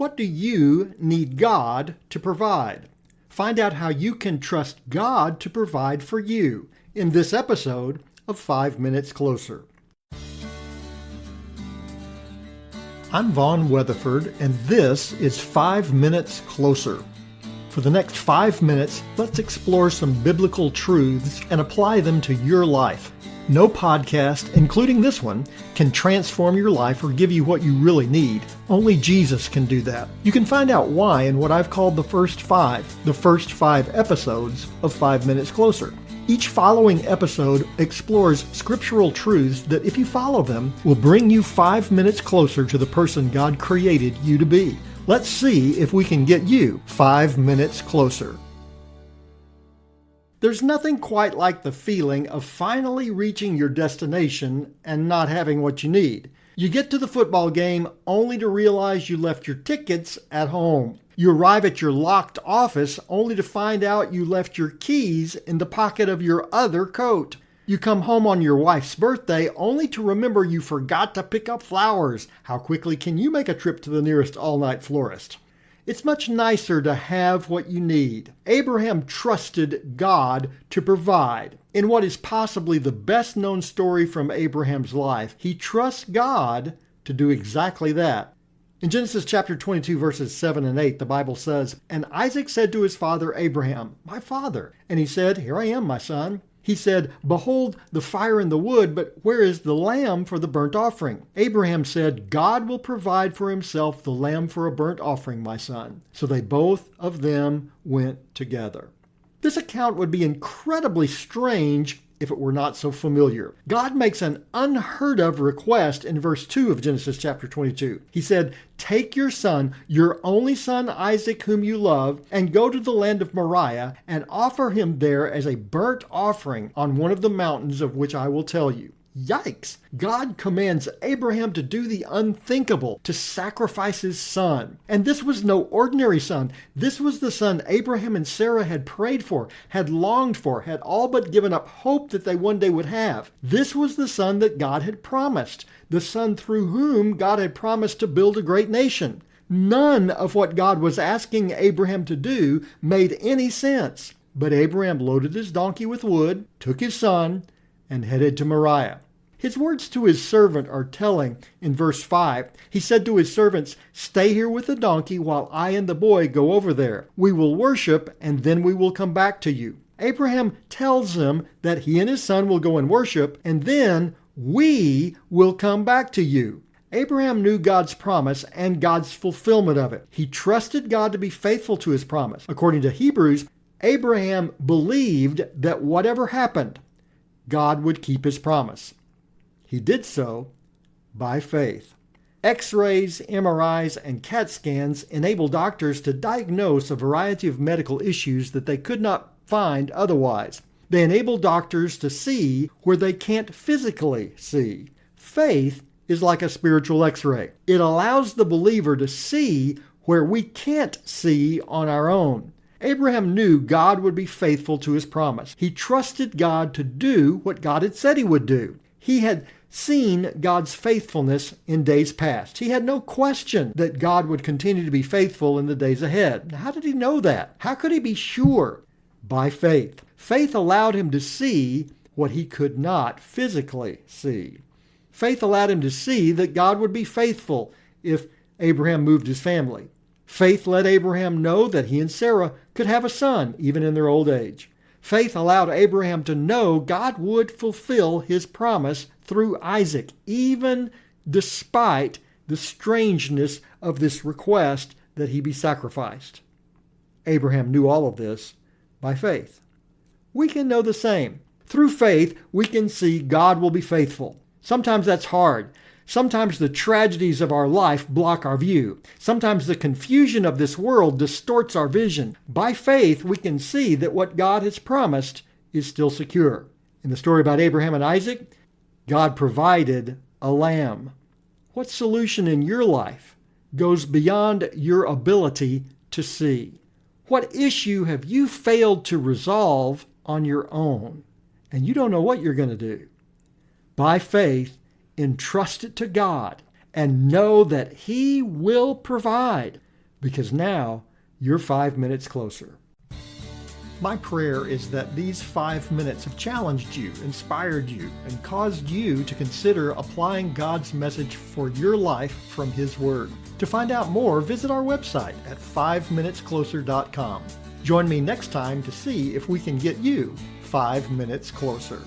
What do you need God to provide? Find out how you can trust God to provide for you in this episode of 5 Minutes Closer. I'm Vaughn Weatherford, and this is 5 Minutes Closer. For the next 5 minutes, let's explore some biblical truths and apply them to your life. No podcast, including this one, can transform your life or give you what you really need. Only Jesus can do that. You can find out why in what I've called the first five episodes of 5 Minutes Closer. Each following episode explores scriptural truths that, if you follow them, will bring you 5 minutes closer to the person God created you to be. Let's see if we can get you 5 minutes closer. There's nothing quite like the feeling of finally reaching your destination and not having what you need. You get to the football game only to realize you left your tickets at home. You arrive at your locked office only to find out you left your keys in the pocket of your other coat. You come home on your wife's birthday only to remember you forgot to pick up flowers. How quickly can you make a trip to the nearest all-night florist? It's much nicer to have what you need. Abraham trusted God to provide. In what is possibly the best known story from Abraham's life, he trusts God to do exactly that. In Genesis chapter 22, verses 7 and 8, the Bible says, "And Isaac said to his father Abraham, 'My father.' And he said, 'Here I am, my son.' He said, 'Behold the fire and the wood, but where is the lamb for the burnt offering?' Abraham said, 'God will provide for himself the lamb for a burnt offering, my son.' So they both of them went together." This account would be incredibly strange if it were not so familiar. God makes an unheard of request in verse 2 of Genesis chapter 22. He said, "Take your son, your only son Isaac whom you love, and go to the land of Moriah and offer him there as a burnt offering on one of the mountains of which I will tell you." Yikes! God commands Abraham to do the unthinkable, to sacrifice his son. And this was no ordinary son. This was the son Abraham and Sarah had prayed for, had longed for, had all but given up hope that they one day would have. This was the son that God had promised, the son through whom God had promised to build a great nation. None of what God was asking Abraham to do made any sense. But Abraham loaded his donkey with wood, took his son, and headed to Moriah. His words to his servant are telling. In verse 5, he said to his servants, "Stay here with the donkey while I and the boy go over there. We will worship, and then we will come back to you." Abraham tells them that he and his son will go and worship, and then we will come back to you. Abraham knew God's promise and God's fulfillment of it. He trusted God to be faithful to his promise. According to Hebrews, Abraham believed that whatever happened, God would keep his promise. He did so by faith. X-rays, MRIs, and CAT scans enable doctors to diagnose a variety of medical issues that they could not find otherwise. They enable doctors to see where they can't physically see. Faith is like a spiritual X-ray. It allows the believer to see where we can't see on our own. Abraham knew God would be faithful to his promise. He trusted God to do what God had said he would do. He had seen God's faithfulness in days past. He had no question that God would continue to be faithful in the days ahead. How did he know that? How could he be sure? By faith. Faith allowed him to see what he could not physically see. Faith allowed him to see that God would be faithful if Abraham moved his family. Faith let Abraham know that he and Sarah could have a son even in their old age. Faith allowed Abraham to know God would fulfill his promise through Isaac, even despite the strangeness of this request that he be sacrificed. Abraham knew all of this by faith. We can know the same. Through faith, we can see God will be faithful. Sometimes that's hard. Sometimes the tragedies of our life block our view. Sometimes the confusion of this world distorts our vision. By faith, we can see that what God has promised is still secure. In the story about Abraham and Isaac, God provided a lamb. What solution in your life goes beyond your ability to see? What issue have you failed to resolve on your own, and you don't know what you're going to do? By faith, entrust it to God and know that He will provide. because now you're 5 minutes closer. My prayer is that these 5 minutes have challenged you, inspired you, and caused you to consider applying God's message for your life from His Word. To find out more, visit our website at 5minutescloser.com. Join me next time to see if we can get you 5 minutes closer.